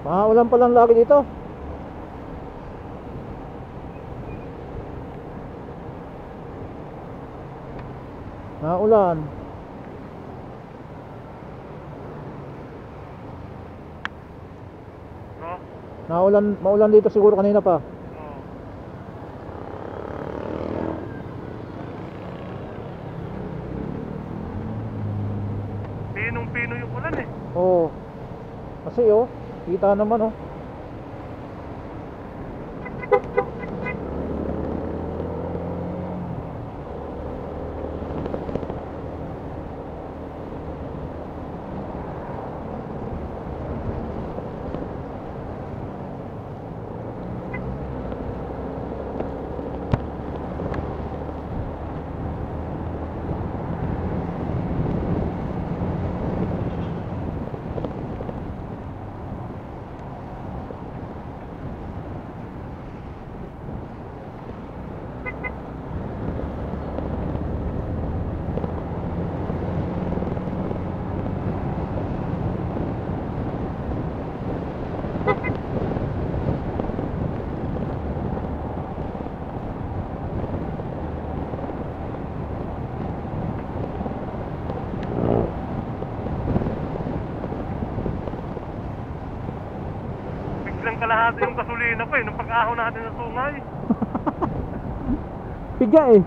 Ulan pa lang lagi dito. Ulan. Maulan dito siguro kanina pa. Pinong-pino yung ulan eh. Oo. Kasi kita naman Biglang kalahati yung gasolina ko eh, nung pag-ahon natin sa sungay. Piga eh.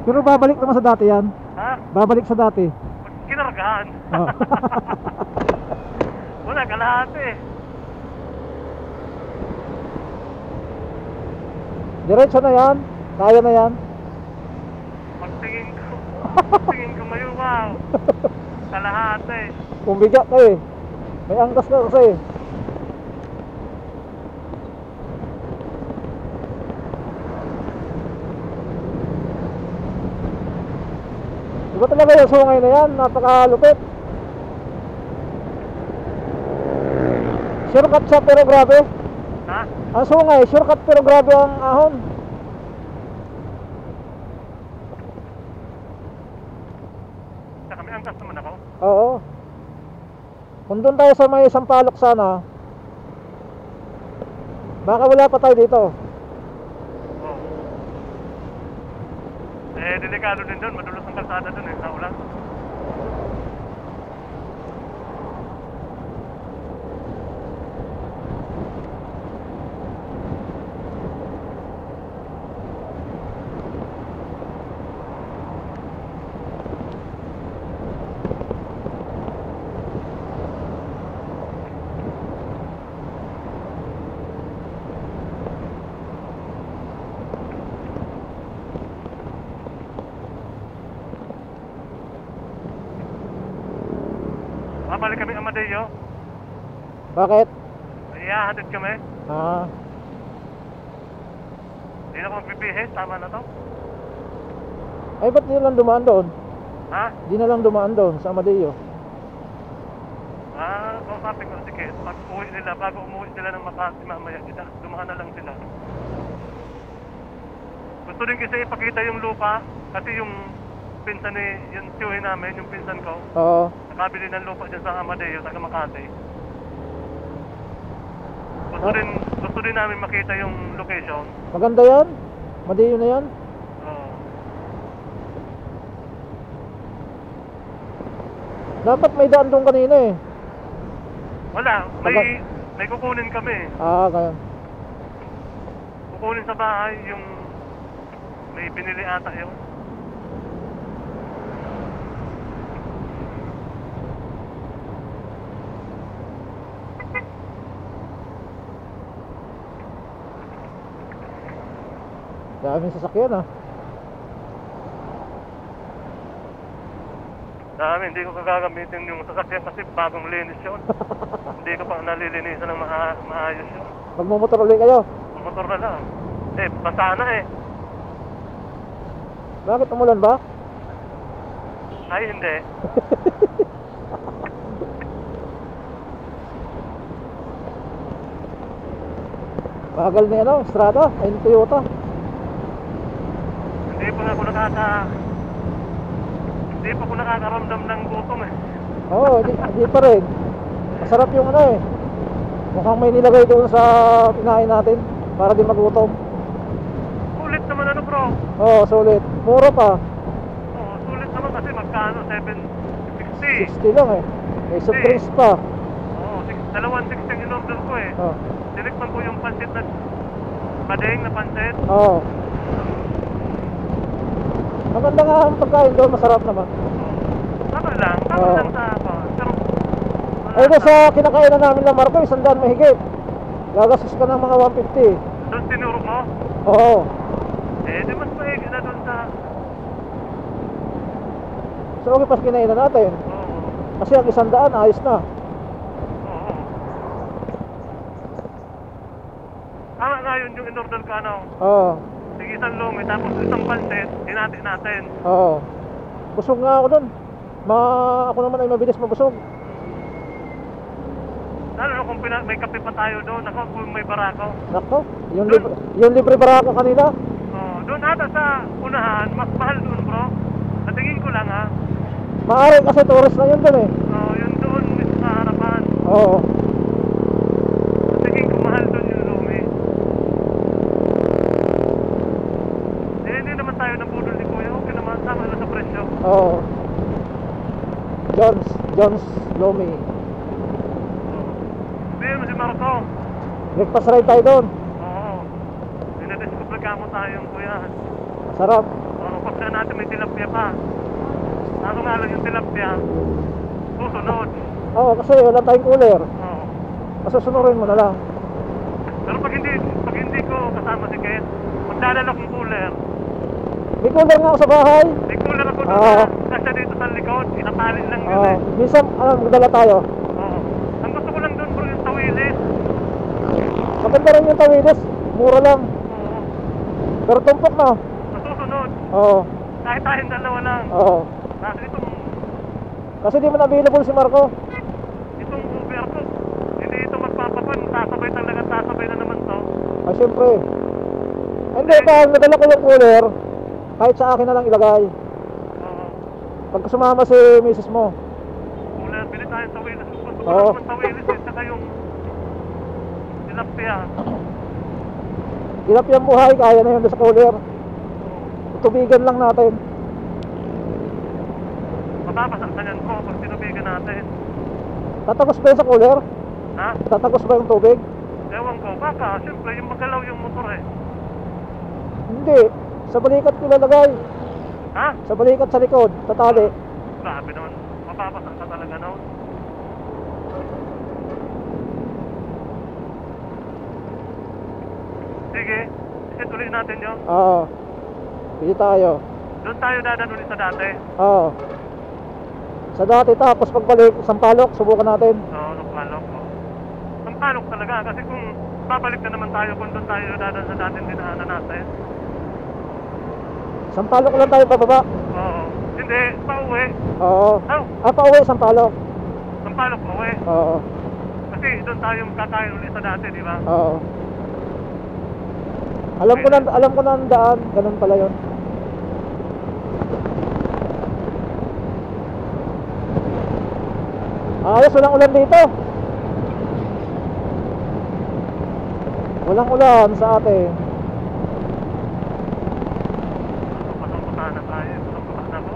Pero babalik naman sa dati yan. Ha? Babalik sa dati. Pag kinargahan. Oh. Wala, kalahati. Diretso na yan. Kaya na yan. Pagtingin ko ngayon, wow. Kalahati. Pumiga ka eh. May angkas na kasi. Diba talaga yung sungay na yan? Napakalupit. Shortcut siya pero grabe. Ha? Ang sungay, shortcut pero grabe ang ahon. Saka may angkas naman ako. Oo. Kung doon tayo sa may Sampaloc sana, baka wala pa tayo dito. Oh. Eh, delikado din doon. Madulos ang kalsada doon eh, sa ulan. Babalik kami Amadeo. Bakit? Iyahatid kami. Ah, Hindi na ako magbibihis. Tama na to. ay ba't di na lang dumaan doon? Ha? Di na lang dumaan doon sa Amadeo. Kausapin ko si Kate. Pag uwi nila, bago umuwi sila ng Makati mamaya, dumaan na lang sila. Gusto din kasi ipakita yung lupa. Kasi yung pinsan yung tiyuhin namin, yung pinsan ko, Oo. nakabili ng lupa dyan sa Amadeo, taga Makati. Gusto din namin makita yung location. Maganda yan. Amadeo na yan. Oo. Dapat may daan doon kanina eh. Wala, may kukunin kami. Kaya. Kukunin sa bahay yung may binili ata yun. Daming sasakyan Dami, hindi ko gagamitin yung sasakyan kasi bagong linis yun. Hindi ko pa nalilinisan ng maayos yun. Magmumotor ulit kayo. Motor na lang. Eh, basa na eh. Bakit umulan ba? Ay, hindi. Bagal na Strada, ay Toyota. Hindi pa ako nakakaramdam ng gutom eh. Oo, di pa rin. Masarap yung Mukhang may nilagay doon sa kinain natin para di magutom. Sulit naman ano bro. Oo, sulit. Mura pa. Oo, sulit naman kasi magkano? 760. 60 lang eh. May soft drinks pa. Oo, 260 ang in-order ko eh. Oo. Tinikman ko yung pansit na badeng na pansit. Oo. Maganda nga ang pagkain doon, masarap naman. Tama lang Oo. sa ako. Pero, Ay, doon sa kinakainan namin ng Marco, 100 mahigit. Gagastos ka ng mga 150. doon tinuro mo? Oo. Eh, di mas maigi na doon sa... So, okay pas kinainan natin. Oo. Kasi ang 100, ayos na. Oo. Tama nga yun yung in-order ko ano. Oo. Sige, isang lumi, tapos isang pansit, hinati natin. Oo. Busog nga ako doon. Ako naman ay mabilis mabusog. Lalo na kung may kape pa tayo doon, ako kung may barako. Nako, yung libre barako kanina. Oh, doon ata sa unahan, mas mahal doon bro. Natingin ko lang ha. Maaari kasi tourist na yun doon eh. Oh, yun doon sa harapan. Oo. Natingin ko mahal doon yung lumi. Eh, hindi naman tayo nabudol ni Kuya. Okay naman, tama na sa presyo. Oo. John's Lomi. Sabihin mo si Marco. Breakfast ride tayo doon. Oo. Dinadiscover ka mo tayong Kuya. Sarap. Oo, pag na natin may tilapia pa. Ako nga lang yung tilapia. Susunod. Oo, kasi wala tayong cooler. Oo. Masusunurin mo na lang. Pero pag hindi ko kasama si Ken, magdadala kong cooler. May cooler nga ako sa bahay. May cooler ako doon Oo. kasi dito sa likod, inapalin lang yun Oo. eh. Minsan, magdala tayo. Oo. Ang gusto ko lang doon bro yung tawilis. Maganda rin yung tawilis. Mura lang. Oo. Pero tumpok na. Masusunod. Oo. Kahit tayong dalawa lang. Oo. Kasi Kasi di man available si Marco. itong Uber ko, hindi ito magpapapan. Tasabay na naman to. Ay, syempre. Hindi, pag nadala ko yung cooler, kahit sa akin na lang ilagay. Oo. Pag sumama si misis mo. Cooler, bili tayong tawilis. Gusto ko Oo. naman tawilis eh. Saka yung tilapia. Ilap yung buhay, kaya na yun sa cooler. Tubigan lang natin. Mapapasaksayan ko pag tinubigan natin. Tatagos ba yun sa cooler? Ha? Tatagos ba yung tubig? Ewan ko, baka, siyempre, yung magalaw yung motor eh. Hindi. Sa balikat ko lalagay. Ha? Sa balikat sa likod, tatali. Grabe naman, mapapasak ka talaga noon. Sige, ituloy natin yun. Oo. Pili tayo. Doon tayo dadan ulit sa dati. Oo. Sa dati, tapos pagbalik, Sampalok, subukan natin. Oo, Sampalok. Sampalok talaga, kasi kung babalik na naman tayo kung doon tayo dadan sa dating dinaanan natin. Sampalok lang tayo pababa. Oo. Hindi, pauwi. Oo. Oh, Pauwi, Sampalok. Sampalok pauwi. Oo. Kasi doon tayo kakain ulit sa dati, di ba? Oo. Alam ko na ang daan, ganun pala 'yon. Ayos, walang ulan dito. Walang ulan sa atin. Pasang-pasahan na tayo. Pasang-pasahan na ko.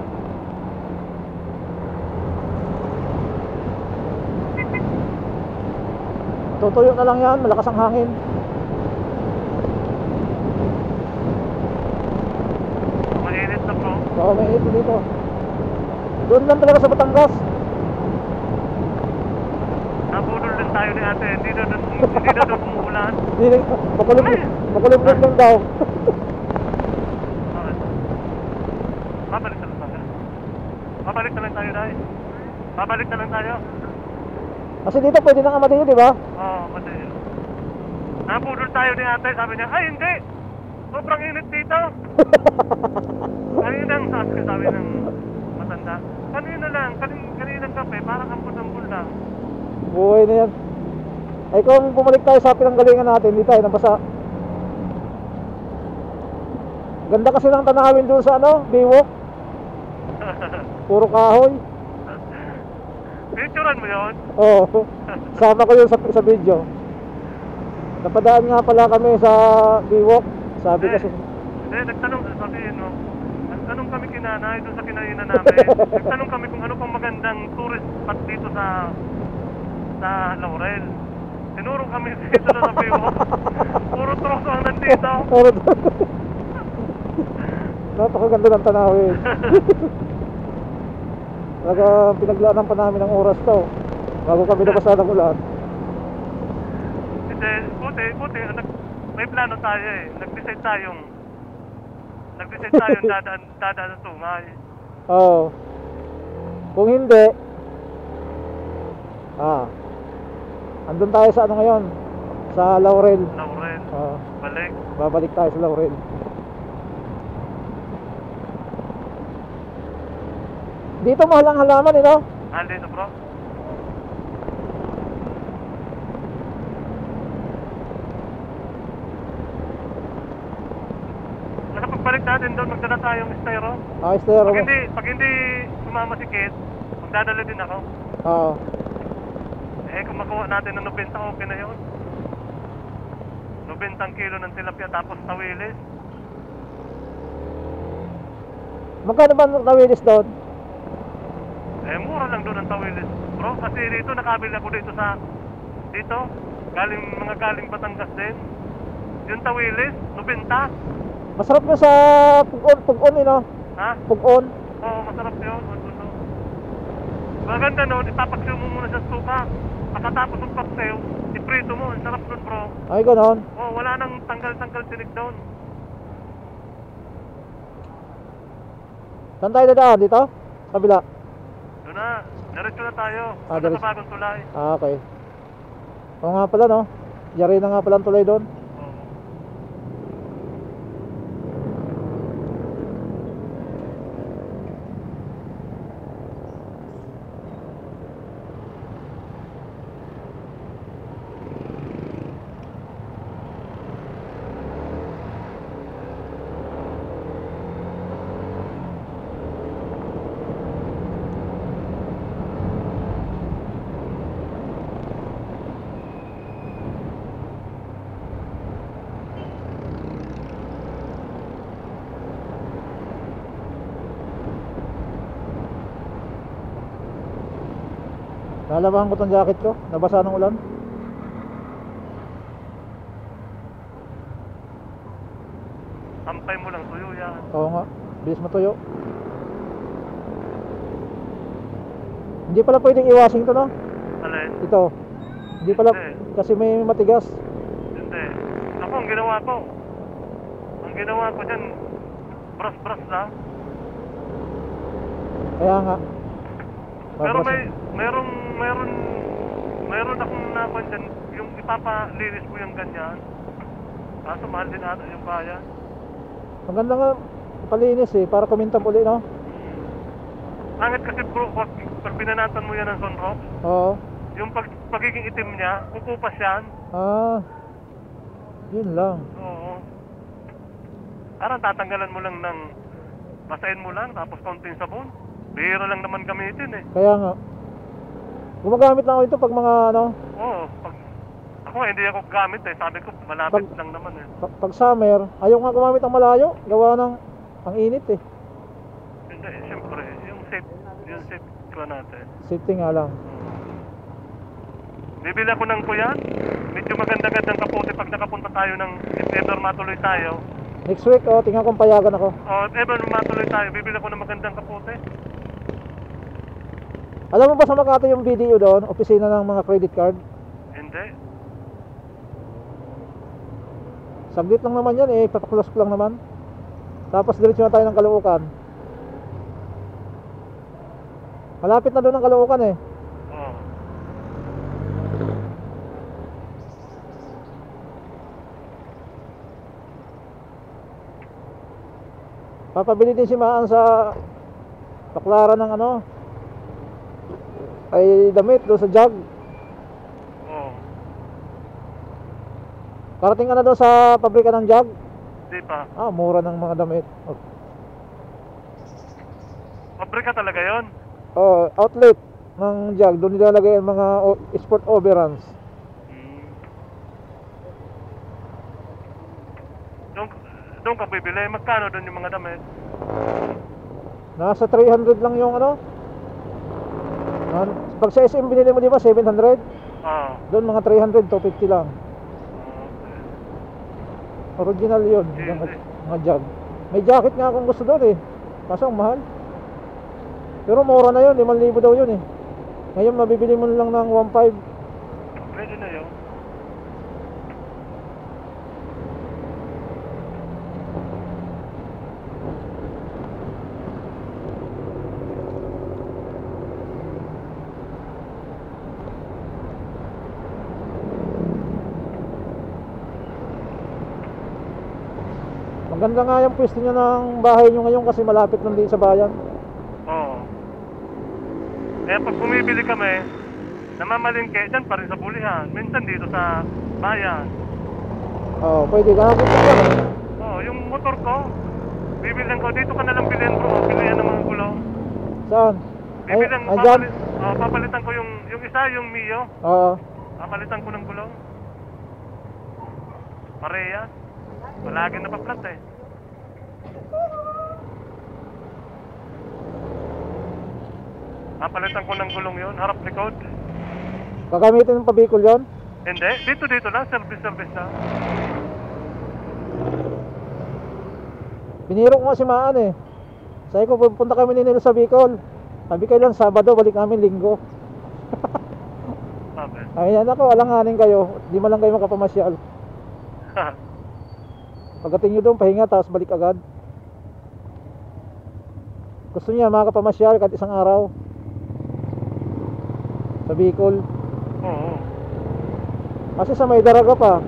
Tutuyo na lang yan, malakas ang hangin. Mainit na bro. Oo, may ito dito. Doon lang talaga sa Batangas. Nabudol din tayo ni ate. Hindi na doon umuulan. Makulimlim lang daw. Okay. Babalik na lang tayo. Babalik na lang tayo dahil. Babalik na lang tayo. Kasi dito pwede nang amadiyo, di ba? Oo, madali. Nabudol tayo ni ate. Sabi niya, ay hindi. Sobrang init dito. Kanina sabi ng matanda. Kanina lang, kaninang kape, parang ampun-ampun lang. Buhay na yan. Ay kung bumalik tayo sa pinanggalingan natin, hindi tayo nabasa. Ganda kasi ng tanawin doon sa Biwok. Puro kahoy. Picturean mo yun? Oo. Sama ko yun sa video. Napadaan nga pala kami sa Biwok. Sabi Eh, kasi, nagtanong, sabihin mo, nagtanong kami kinanay doon sa kinainan namin. Nagtanong kami kung ano pang magandang tourist spot dito sa Laurel. Tinuro kami dito na sa Biwok. Puro troso ang nandito. napakaganda ng tanawin. Talaga pinaglaanan pa namin ng oras to bago kami nabasa ng ulan. Kasi, buti, may plano tayo eh. Nag-decide tayong dadaan sa Tungay. Oo. Kung hindi, andun tayo sa ano ngayon? Sa Laurel. Laurel. Balik. Babalik tayo sa Laurel. Dito mahal ang halaman, no? Dito bro. Nakapagbalik natin doon, magdala tayong styro. Estero. Pag hindi sumama si Kit, magdadala din ako. Oo. Eh kung makuha natin ng 90, okay na yun. 90 kilo ng tilapia tapos tawilis. Magkano ba ang tawilis doon? Eh mura lang doon ang tawilis bro. Kasi dito nakabili ako dito. Galing Batangas din. Yung tawilis, 90. Masarap yun sa Pugon, no? Ha? Pugon. Oo, masarap yun. Maganda noon, ipapaksaw mo muna sa suka. Pagkatapos ng paksaw, iprito mo. Ang sarap nun bro. Ay, ganon. Oo, wala nang tanggal-tanggal tinig doon. Saan tayo dadaan? Dito? Kabila? Doon na, diretso na tayo. Doon diretso. sa bagong tulay. Okay. Oo nga pala, no? Yari na nga pala ang tulay doon. Oo. Lalabahan ko tong jacket ko. Nabasa ng ulan. Sampay mo lang tuyo yan. Oo nga. Bilis matuyo. Hindi pala pwedeng iwasing to, no? Alin? Ito. Hindi pala. Hindi. Kasi may matigas. Hindi. Ako, ang ginawa ko dyan, brush lang. Kaya nga. Pero Babrasin. meron akong napan dyan, yung ipapalinis ko yung ganyan. Kaso mahal din ata yung bayan. Maganda nga palinis eh. Para kumintab uli, no? Angit kasi bro, pag binanatan mo yan ng sunrock, Oo. yung pagiging itim niya, kukupas yan. Yun lang. Oo. Parang tatanggalan mo lang ng, basahin mo lang, tapos kaunting sabon. Bihira lang naman gamitin eh. Kaya nga. Gumagamit lang ako ito pag mga ano. Oo. Ako hindi ako gamit eh. Sabi ko, malapit lang naman eh. Pag summer, ayaw nga gumamit ng malayo. Gawa ng ang init eh. Hindi, siyempre, yung safe ko natin. Safety nga lang. Bibili ako ng kuyan. Medyo maganda-gandang kapote pag nakapunta tayo ng, if ever matuloy tayo. Next week, tingnan kung payagan ako. If ever matuloy tayo, bibili ako ng magandang kapote. Alam mo ba sa Makati yung BDO doon? Opisina ng mga credit card? Hindi. Saglit lang naman yan eh. Papaklose lang naman. Tapos diretso na tayo ng Caloocan. Malapit na doon ang Caloocan eh. Oo. Papabili din si Maan sa Baklaran ng ano ay damit doon sa jug. Oo. Karating ka na doon sa pabrika ng jug. Di pa. Mura ng mga damit. Pabrika talaga yon. Outlet ng jug. Doon nilalagay ang mga sport overruns. doon ka bibili. Magkano doon yung mga damit? Nasa 300 lang yung ano. Pag sa SM binili mo, di ba, 700? Oo. Doon mga 300, 250 lang. Original yun, yung mga jag. May jacket nga akong gusto doon eh. Kaso ang mahal. Pero mura na yun, 5,000 daw yun eh. Ngayon mabibili mo lang ng 1,500. Pwede na yun. Maganda nga yung pwesto nyo ng bahay nyo ngayon kasi malapit lang din sa bayan. Oo. Kaya pag bumibili kami, namamalingke, dyan pa rin sa bulihan. Minsan dito sa bayan. Oo, pwede ka nakita ka na. Oo, yung motor ko, bibilan ko, dito ka nalang bilhin bro, bilihan ng mga gulong. Saan? Bibilan, Ay, dyan? papalitan ko yung isa, yung Mio. Oo. Papalitan ko ng gulong. Pareha. Palagi napaplat eh. Papalitan ko ng gulong yun, harap likod. Gagamitin ng pabikol yun? Hindi, dito lang, service na. Biniro ko nga si Maan eh. Sabi ko, punta kami ni Nilo sa Bicol. Sabi kayo lang, Sabado, balik namin Linggo. Sabi. Ayan ako, alanganin kayo. Di man lang kayo makapamasyal. Pagdating nyo doon, pahinga, tapos balik agad. Gusto niya makapamasyal kahit isang araw sa Bicol. Oo. Kasi sa may Daraga pa.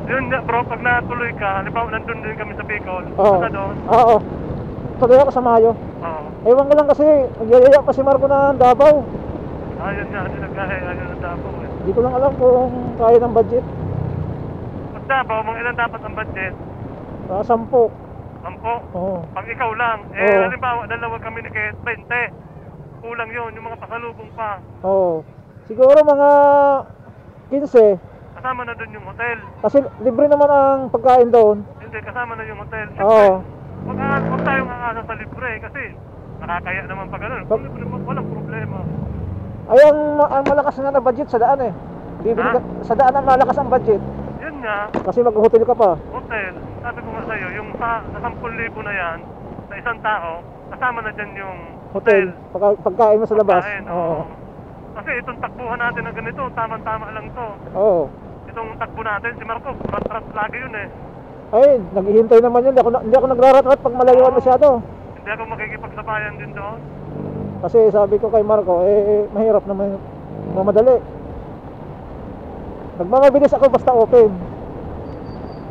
Yun nga bro, pag natuloy ka, halimbawa nandun din kami sa Bicol. Oo. Basta doon. Oo. Tuloy ako sa Mayo. Oo. Ewan ko lang kasi, nagyayaya pa si Marco na Davao. Ayun nga, hindi nagkahaya ng Davao eh. Hindi ko lang alam kung kaya ng budget. Pag Davao, mga ilan dapat ang budget? 10. 10. Oo. Pag ikaw lang, Oo. halimbawa, dalawa kami ni Kate, 20. Kulang yun, yung mga pasalubong pa. Oo. Siguro mga 15. Kasama na doon yung hotel. Kasi libre naman ang pagkain doon. Hindi, kasama na yung hotel. Oo. Huwag tayong aasa sa libre kasi nakakaya naman pag ganun. Kung libre mo, walang problema. Ay, ang malakas nga na budget sa daan eh. Bibili ka, sa daan ang malakas ang budget. Yun nga, Kasi mag-hotel ka pa. hotel. Sabi ko nga sa'yo, yung sa 10,000 na yan, sa isang tao, kasama na dyan yung Hotel. Pagkain mo sa labas. Pagkain, Oo. Kasi itong takbuhan natin na ganito, tamang-tama lang to. Oo. Itong takbo natin, si Marco, rat-rat lagi yun eh. Ay, naghihintay naman yun. Hindi ako nagrarat-rat pag malayuan masyado. Hindi ako makikipagsabayan din doon. Kasi sabi ko kay Marco, mahirap naman mamadali. Nagmamabilis ako basta open.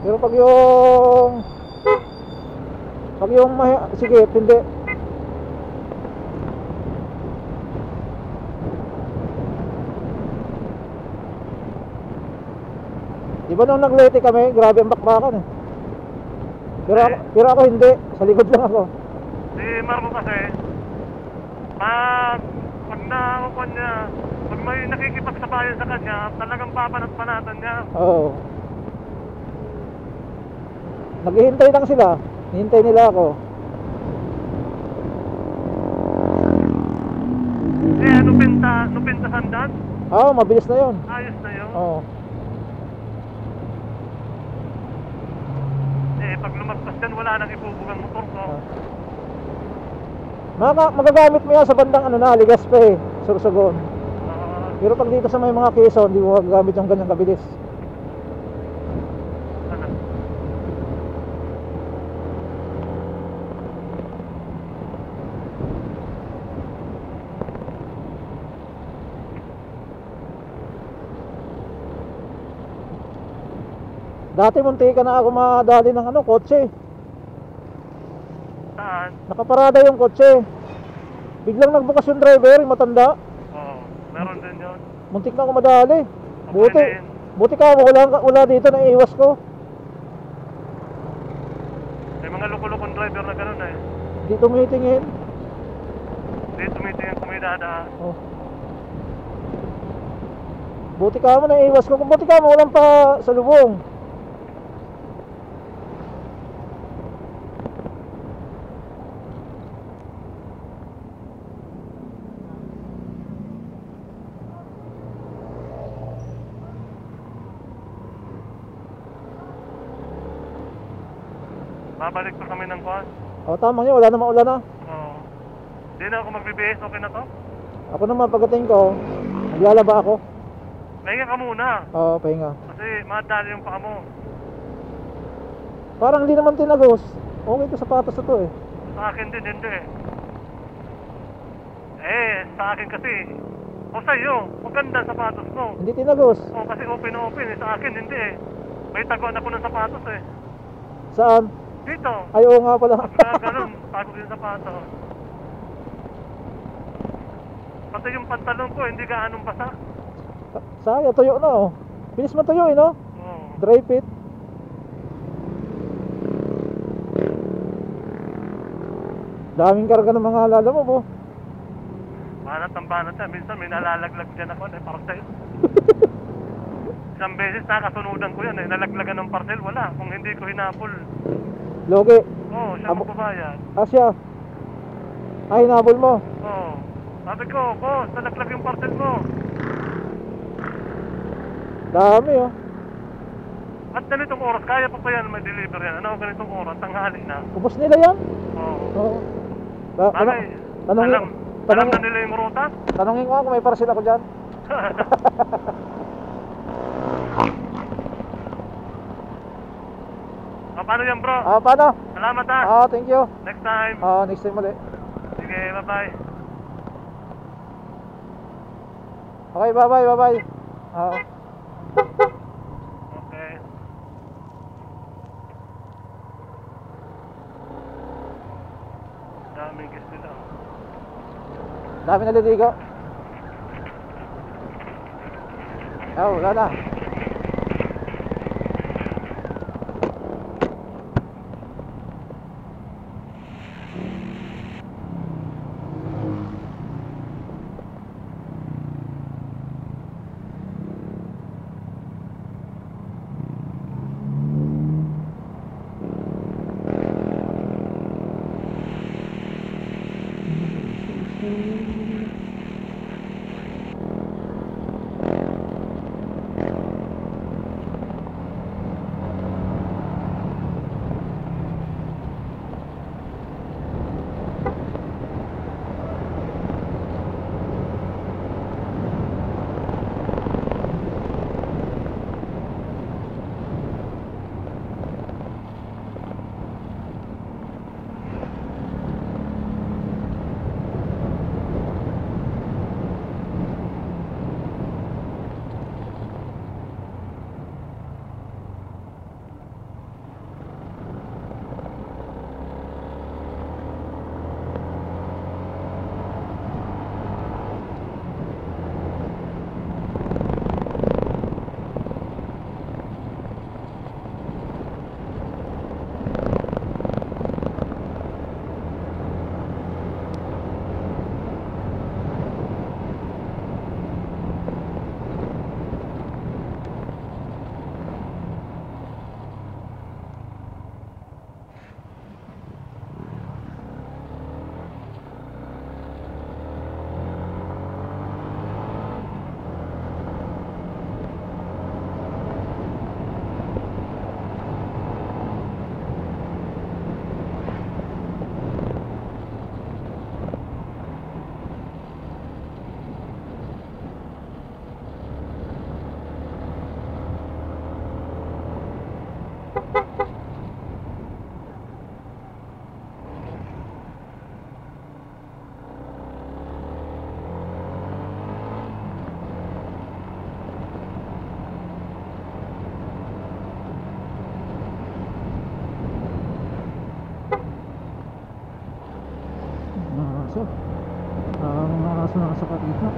Pero pag yung sige, hindi. Di ba nung naglete kami, grabe ang bakbakan eh. Pero ako hindi, sa likod lang ako. Si Marco kasi, pag nakukuha niya, pag may nakikipagsabayan sa kanya, talagang papanat-panatan niya. Oo. Naghihintay lang sila. Hihintay nila ako. Nupinta sandan, Oo, mabilis na yun. ayos na yun. Oo. Pag lumagpas dyan, wala nang ibubugang motor ko. Magagamit mo yan sa bandang Legazpi, Sorsogon. Pero pag dito sa may mga Quezon, hindi mo magagamit yung ganyang kabilis. Ano? Dati munti ka na ako madali ng kotse. Saan? Nakaparada yung kotse. Biglang nagbukas yung driver, yung matanda. Oo, meron din yun. Muntik na ako madali. Pwede yun. Buti ka, wala dito, naiiwas ko. May mga loko-lokong driver na gano'n eh. Di tumitingin. Hindi tumitingin kung may dadaan. Oh. Buti ka mo, naiwas ko. Kung buti ka mo, walang pa sa lubong. Babalik pa kami ng kwan. O, tama nga, wala namang ulan na. Oo. Hindi na ako magbibihis, okay na to? Ako naman, pagdating ko, naglalaba ako. Pahinga ka muna. Oo, pahinga. Kasi madali yung paa mo. Parang hindi naman tinagos. Okay to, sapatos na to eh. Sa akin din, hindi eh. Sa akin kasi. O sa'yo, maganda sapatos mo. Hindi tinagos. O kasi open na open eh. Sa akin hindi eh. May taguan ako ng sapatos eh. Saan? Dito. Ay, oo nga pala. Pagka ganun, tago yung sapatos. Pati yung pantalon ko, hindi gaanong basa. Sayang, tuyo na oh. Bilis matuyo eh, no? Oo. Dry fit. Daming karga ng mga alala mo, bo. Banat ang banat yan. Minsan may nalalaglag dyan ako eh, parang sa'yo. Isang beses nakasunudan ko yan eh. Nalaglagan ng parcel, wala. Kung hindi ko hinapol. Logi. Oo, siya Abo- magbabayad. Asya. Ay, hinabol mo. Oo. Sabi ko, boss, nalaglag yung parcel mo. Dami oh. At ganitong oras, kaya pa pa yan may deliver yan. Ano, ganitong oras, tanghali na. Ubos nila yan. Oo. Oo. Bagay, alam na nila yung ruta? Tanongin ko nga kung may parcel ako dyan. Paano yan bro? Paano? Salamat ha. Thank you. Next time. Next time ulit. Sige, bye-bye. Okay, bye-bye, bye-bye. Okay. Daming guest nila. Dami naliligo. Wala na. aso. Mga aso nasa kapitna.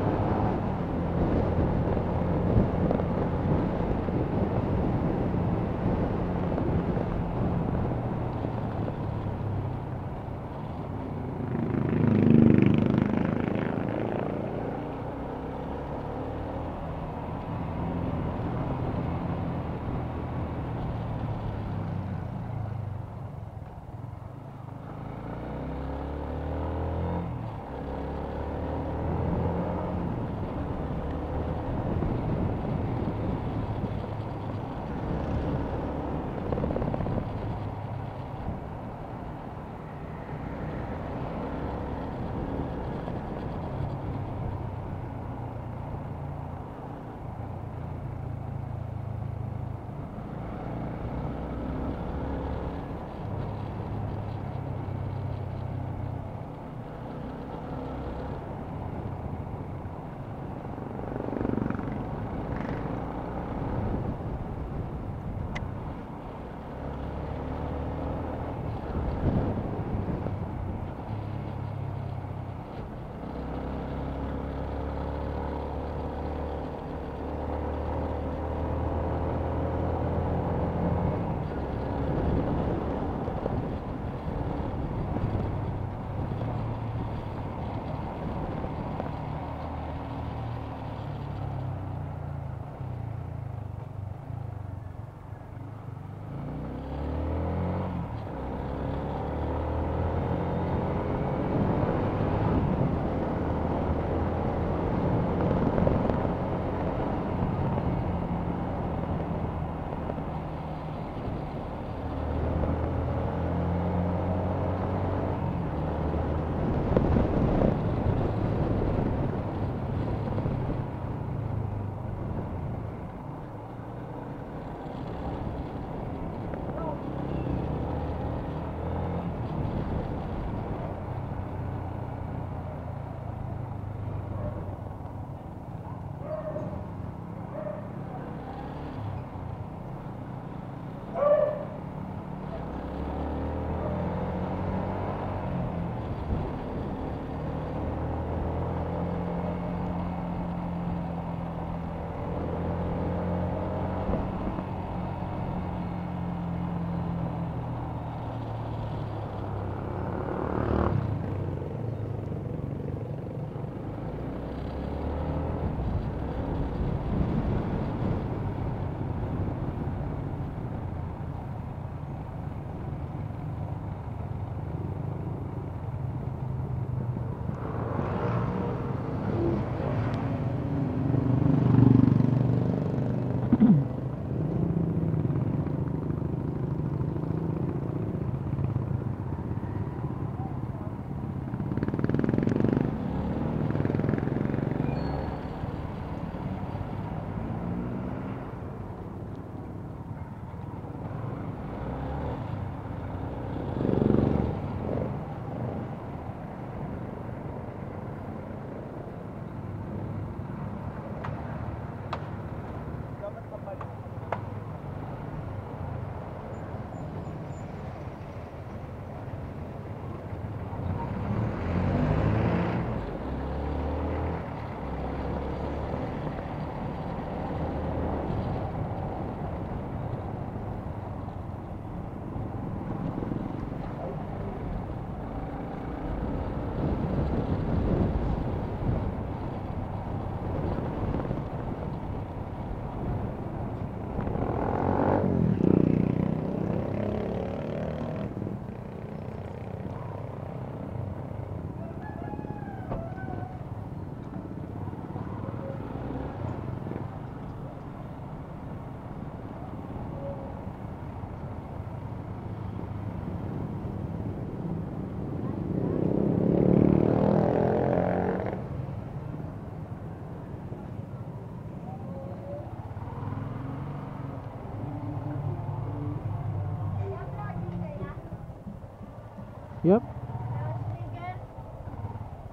Yup.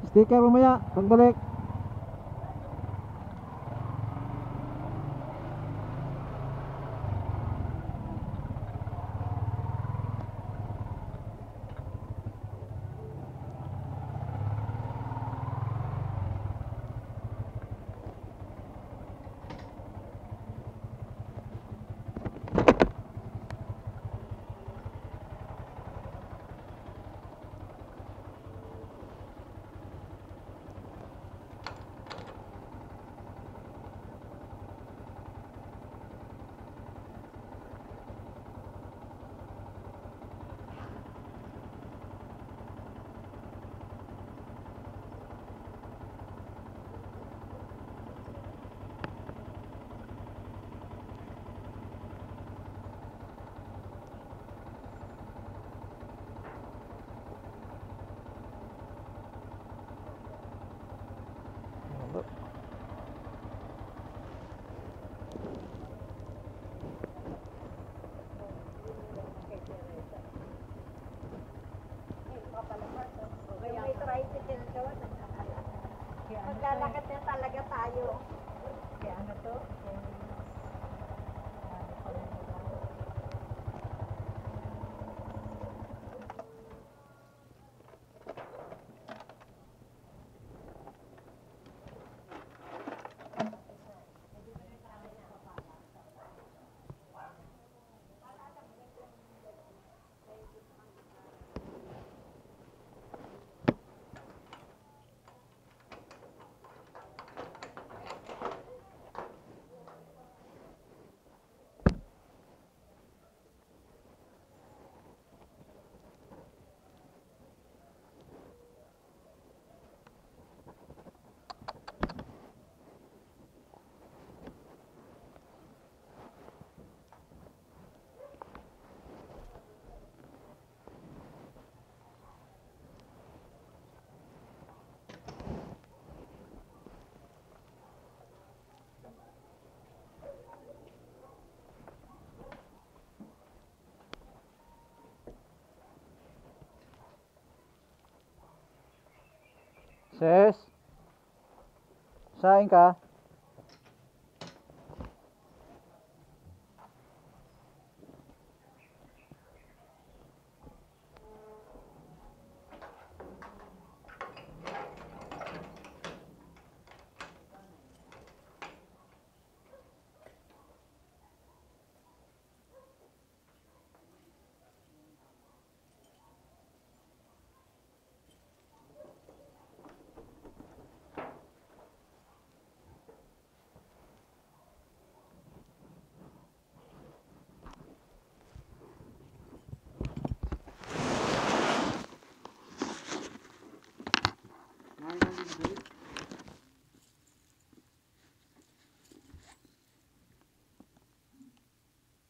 Sticker mamaya, pagbalik. May tricycle doon. Maglalakad na talaga tayo. Kaya ano to? Ses, sain ka?